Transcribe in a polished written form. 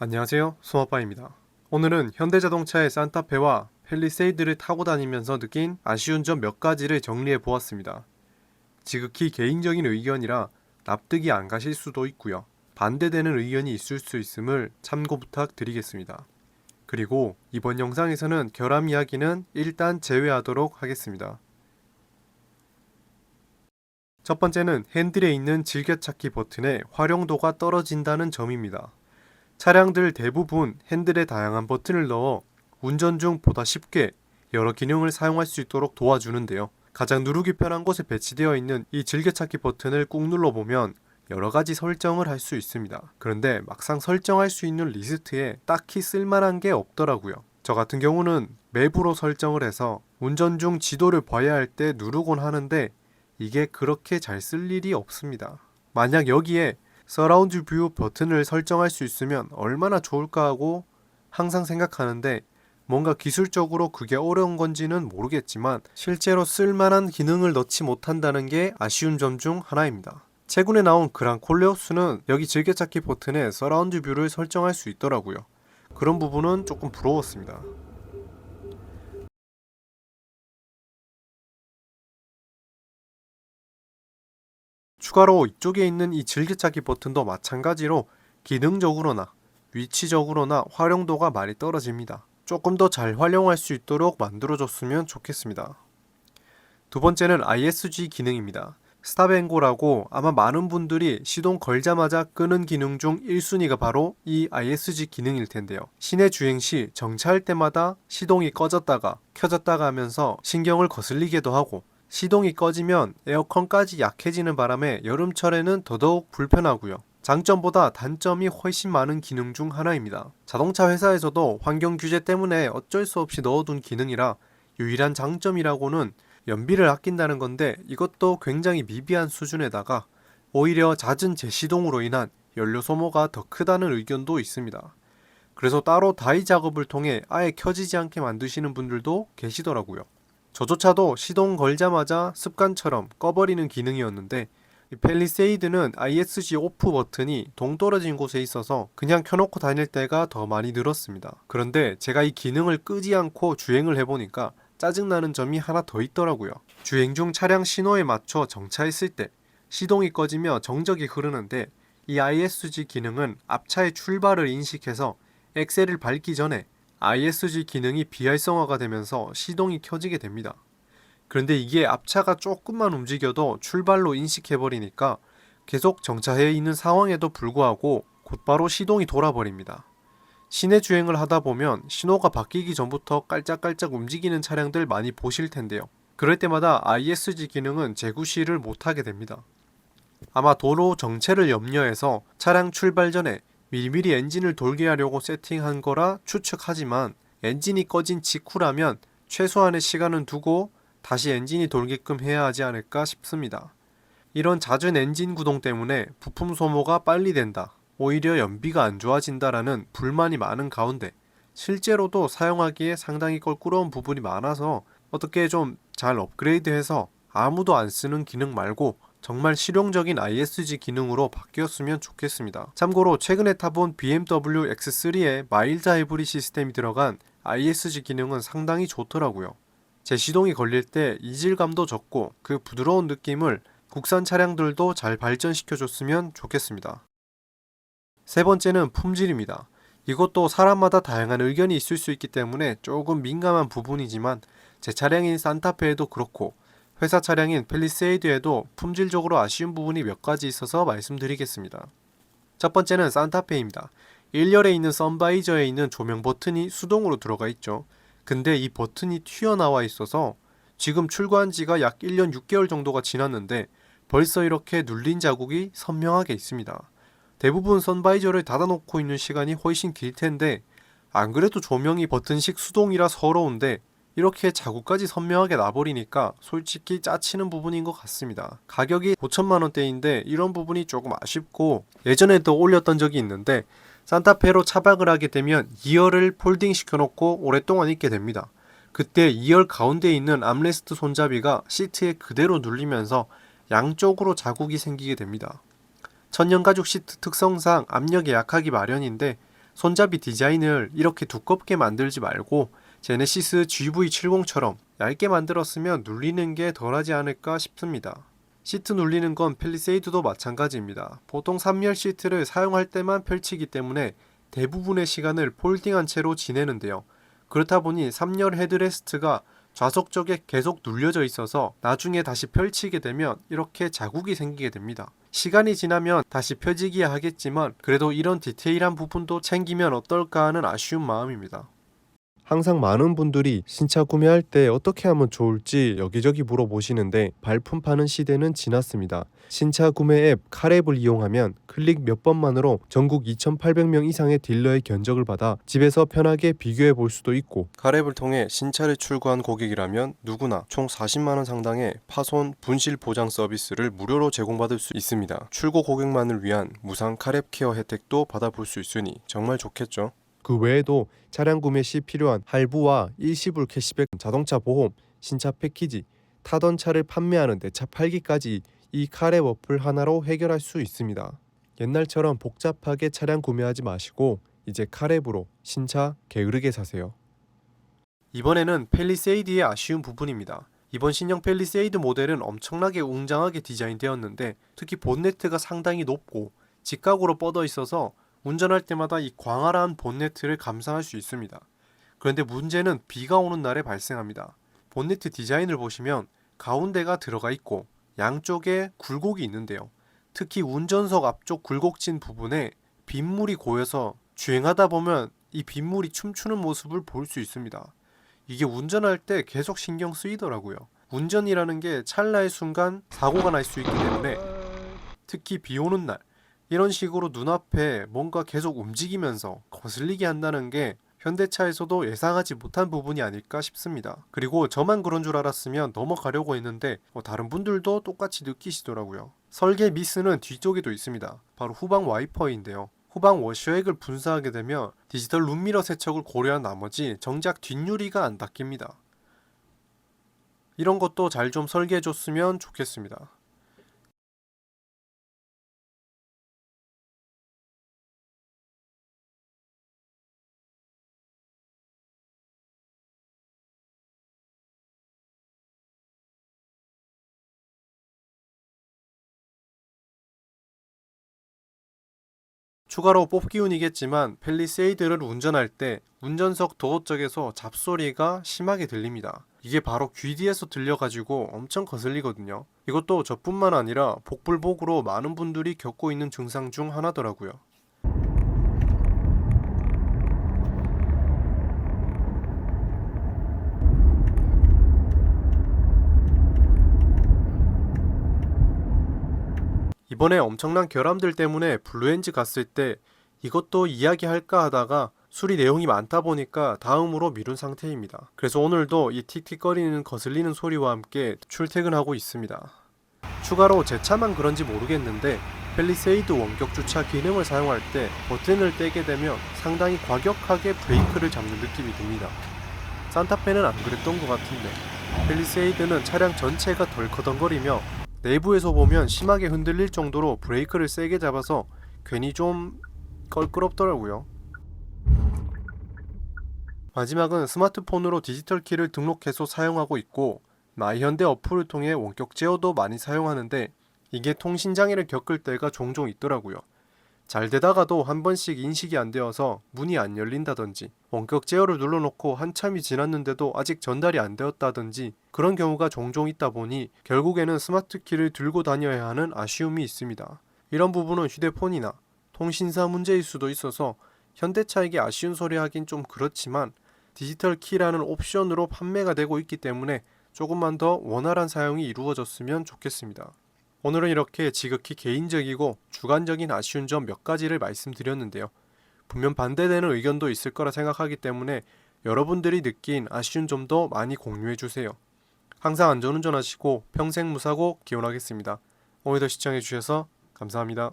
안녕하세요, 소아빠입니다. 오늘은 현대자동차의 산타페와 펠리세이드를 타고 다니면서 느낀 아쉬운 점 몇 가지를 정리해 보았습니다. 지극히 개인적인 의견이라 납득이 안 가실 수도 있고요. 반대되는 의견이 있을 수 있음을 참고 부탁드리겠습니다. 그리고 이번 영상에서는 결함 이야기는 일단 제외하도록 하겠습니다. 첫 번째는 핸들에 있는 즐겨찾기 버튼의 활용도가 떨어진다는 점입니다. 차량들 대부분 핸들에 다양한 버튼을 넣어 운전 중 보다 쉽게 여러 기능을 사용할 수 있도록 도와주는데요. 가장 누르기 편한 곳에 배치되어 있는 이 즐겨찾기 버튼을 꾹 눌러보면 여러 가지 설정을 할 수 있습니다. 그런데 막상 설정할 수 있는 리스트에 딱히 쓸만한 게 없더라고요. 저 같은 경우는 맵으로 설정을 해서 운전 중 지도를 봐야 할 때 누르곤 하는데 이게 그렇게 잘 쓸 일이 없습니다. 만약 여기에 서라운드 뷰 버튼을 설정할 수 있으면 얼마나 좋을까 하고 항상 생각하는데 뭔가 기술적으로 그게 어려운 건지는 모르겠지만 실제로 쓸만한 기능을 넣지 못한다는 게 아쉬운 점 중 하나입니다. 최근에 나온 그랑 콜레오스는 여기 즐겨찾기 버튼에 서라운드 뷰를 설정할 수 있더라고요. 그런 부분은 조금 부러웠습니다. 추가로 이쪽에 있는 이 즐겨찾기 버튼도 마찬가지로 기능적으로나 위치적으로나 활용도가 많이 떨어집니다. 조금 더 잘 활용할 수 있도록 만들어줬으면 좋겠습니다. 두 번째는 ISG 기능입니다. 스탑앤고라고 아마 많은 분들이 시동 걸자마자 끄는 기능 중 1순위가 바로 이 ISG 기능일 텐데요. 시내 주행 시 정차할 때마다 시동이 꺼졌다가 켜졌다가 하면서 신경을 거슬리게도 하고 시동이 꺼지면 에어컨까지 약해지는 바람에 여름철에는 더더욱 불편하고요. 장점보다 단점이 훨씬 많은 기능 중 하나입니다. 자동차 회사에서도 환경 규제 때문에 어쩔 수 없이 넣어둔 기능이라 유일한 장점이라고는 연비를 아낀다는 건데 이것도 굉장히 미비한 수준에다가 오히려 잦은 재시동으로 인한 연료 소모가 더 크다는 의견도 있습니다. 그래서 따로 다이 작업을 통해 아예 켜지지 않게 만드시는 분들도 계시더라고요. 저조차도 시동 걸자마자 습관처럼 꺼버리는 기능이었는데 이 펠리세이드는 ISG 오프 버튼이 동떨어진 곳에 있어서 그냥 켜놓고 다닐 때가 더 많이 늘었습니다. 그런데 제가 이 기능을 끄지 않고 주행을 해보니까 짜증나는 점이 하나 더 있더라고요. 주행 중 차량 신호에 맞춰 정차했을 때 시동이 꺼지며 정적이 흐르는데 이 ISG 기능은 앞차의 출발을 인식해서 엑셀을 밟기 전에 ISG 기능이 비활성화가 되면서 시동이 켜지게 됩니다. 그런데 이게 앞차가 조금만 움직여도 출발로 인식해버리니까 계속 정차해 있는 상황에도 불구하고 곧바로 시동이 돌아버립니다. 시내 주행을 하다 보면 신호가 바뀌기 전부터 깔짝깔짝 움직이는 차량들 많이 보실 텐데요. 그럴 때마다 ISG 기능은 재구시를 못하게 됩니다. 아마 도로 정체를 염려해서 차량 출발 전에 미리미리 엔진을 돌게 하려고 세팅한 거라 추측하지만 엔진이 꺼진 직후라면 최소한의 시간은 두고 다시 엔진이 돌게끔 해야 하지 않을까 싶습니다. 이런 잦은 엔진 구동 때문에 부품 소모가 빨리 된다, 오히려 연비가 안 좋아진다라는 불만이 많은 가운데 실제로도 사용하기에 상당히 껄끄러운 부분이 많아서 어떻게 좀 잘 업그레이드해서 아무도 안 쓰는 기능 말고 정말 실용적인 ISG 기능으로 바뀌었으면 좋겠습니다. 참고로 최근에 타본 BMW X3에 마일드 하이브리드 시스템이 들어간 ISG 기능은 상당히 좋더라고요. 제시동이 걸릴 때 이질감도 적고 그 부드러운 느낌을 국산 차량들도 잘 발전시켜줬으면 좋겠습니다. 세 번째는 품질입니다. 이것도 사람마다 다양한 의견이 있을 수 있기 때문에 조금 민감한 부분이지만 제 차량인 산타페에도 그렇고 회사 차량인 펠리세이드에도 품질적으로 아쉬운 부분이 몇 가지 있어서 말씀드리겠습니다. 첫 번째는 산타페입니다. 1열에 있는 선바이저에 있는 조명 버튼이 수동으로 들어가 있죠. 근데 이 버튼이 튀어나와 있어서 지금 출고한 지가 약 1년 6개월 정도가 지났는데 벌써 이렇게 눌린 자국이 선명하게 있습니다. 대부분 선바이저를 닫아놓고 있는 시간이 훨씬 길 텐데 안 그래도 조명이 버튼식 수동이라 서러운데 이렇게 자국까지 선명하게 나버리니까 솔직히 짜치는 부분인 것 같습니다. 가격이 5천만 원대인데 이런 부분이 조금 아쉽고 예전에도 올렸던 적이 있는데 산타페로 차박을 하게 되면 2열을 폴딩 시켜놓고 오랫동안 있게 됩니다. 그때 2열 가운데에 있는 암레스트 손잡이가 시트에 그대로 눌리면서 양쪽으로 자국이 생기게 됩니다. 천연가죽 시트 특성상 압력이 약하기 마련인데 손잡이 디자인을 이렇게 두껍게 만들지 말고 제네시스 GV70처럼 얇게 만들었으면 눌리는 게 덜하지 않을까 싶습니다. 시트 눌리는 건 팰리세이드도 마찬가지입니다. 보통 3열 시트를 사용할 때만 펼치기 때문에 대부분의 시간을 폴딩한 채로 지내는데요. 그렇다 보니 3열 헤드레스트가 좌석 쪽에 계속 눌려져 있어서 나중에 다시 펼치게 되면 이렇게 자국이 생기게 됩니다. 시간이 지나면 다시 펴지기야 하겠지만 그래도 이런 디테일한 부분도 챙기면 어떨까 하는 아쉬운 마음입니다. 항상 많은 분들이 신차 구매할 때 어떻게 하면 좋을지 여기저기 물어보시는데 발품 파는 시대는 지났습니다. 신차 구매 앱 카랩을 이용하면 클릭 몇 번만으로 전국 2,800명 이상의 딜러의 견적을 받아 집에서 편하게 비교해 볼 수도 있고, 카랩을 통해 신차를 출고한 고객이라면 누구나 총 40만 원 상당의 파손 분실 보장 서비스를 무료로 제공받을 수 있습니다. 출고 고객만을 위한 무상 카랩 케어 혜택도 받아볼 수 있으니 정말 좋겠죠. 그 외에도 차량 구매 시 필요한 할부와 일시불 캐시백, 자동차 보험, 신차 패키지, 타던 차를 판매하는 내 차 팔기까지 이 카랩 어플 하나로 해결할 수 있습니다. 옛날처럼 복잡하게 차량 구매하지 마시고 이제 카랩으로 신차 게으르게 사세요. 이번에는 팰리세이드의 아쉬운 부분입니다. 이번 신형 팰리세이드 모델은 엄청나게 웅장하게 디자인되었는데 특히 본네트가 상당히 높고 직각으로 뻗어 있어서 운전할 때마다 이 광활한 본네트를 감상할 수 있습니다. 그런데 문제는 비가 오는 날에 발생합니다. 본네트 디자인을 보시면 가운데가 들어가 있고 양쪽에 굴곡이 있는데요. 특히 운전석 앞쪽 굴곡진 부분에 빗물이 고여서 주행하다 보면 이 빗물이 춤추는 모습을 볼 수 있습니다. 이게 운전할 때 계속 신경 쓰이더라고요. 운전이라는 게 찰나의 순간 사고가 날 수 있기 때문에 특히 비 오는 날 이런 식으로 눈앞에 뭔가 계속 움직이면서 거슬리게 한다는 게 현대차에서도 예상하지 못한 부분이 아닐까 싶습니다. 그리고 저만 그런 줄 알았으면 넘어가려고 했는데 다른 분들도 똑같이 느끼시더라고요. 설계 미스는 뒤쪽에도 있습니다. 바로 후방 와이퍼인데요. 후방 워셔액을 분사하게 되면 디지털 룸미러 세척을 고려한 나머지 정작 뒷유리가 안 닦입니다. 이런 것도 잘 좀 설계해줬으면 좋겠습니다. 추가로 뽑기운이겠지만 팰리세이드를 운전할 때 운전석 도어 쪽에서 잡소리가 심하게 들립니다. 이게 바로 귀 뒤에서 들려가지고 엄청 거슬리거든요. 이것도 저뿐만 아니라 복불복으로 많은 분들이 겪고 있는 증상 중 하나더라고요. 이번에 엄청난 결함들 때문에 블루엔즈 갔을 때 이것도 이야기할까 하다가 수리 내용이 많다 보니까 다음으로 미룬 상태입니다. 그래서 오늘도 이 틱틱거리는 거슬리는 소리와 함께 출퇴근하고 있습니다. 추가로 제 차만 그런지 모르겠는데 팰리세이드 원격 주차 기능을 사용할 때 버튼을 떼게 되면 상당히 과격하게 브레이크를 잡는 느낌이 듭니다. 산타페는 안 그랬던 것 같은데 팰리세이드는 차량 전체가 덜커덩거리며 내부에서 보면 심하게 흔들릴 정도로 브레이크를 세게 잡아서 괜히 좀 껄끄럽더라고요. 마지막은 스마트폰으로 디지털 키를 등록해서 사용하고 있고 마이현대 어플을 통해 원격 제어도 많이 사용하는데 이게 통신 장애를 겪을 때가 종종 있더라고요. 잘 되다가도 한 번씩 인식이 안 되어서 문이 안 열린다든지 원격 제어를 눌러놓고 한참이 지났는데도 아직 전달이 안 되었다든지 그런 경우가 종종 있다 보니 결국에는 스마트 키를 들고 다녀야 하는 아쉬움이 있습니다. 이런 부분은 휴대폰이나 통신사 문제일 수도 있어서 현대차에게 아쉬운 소리 하긴 좀 그렇지만 디지털 키라는 옵션으로 판매가 되고 있기 때문에 조금만 더 원활한 사용이 이루어졌으면 좋겠습니다. 오늘은 이렇게 지극히 개인적이고 주관적인 아쉬운 점 몇 가지를 말씀드렸는데요. 분명 반대되는 의견도 있을 거라 생각하기 때문에 여러분들이 느낀 아쉬운 점도 많이 공유해주세요. 항상 안전운전하시고 평생 무사고 기원하겠습니다. 오늘도 시청해주셔서 감사합니다.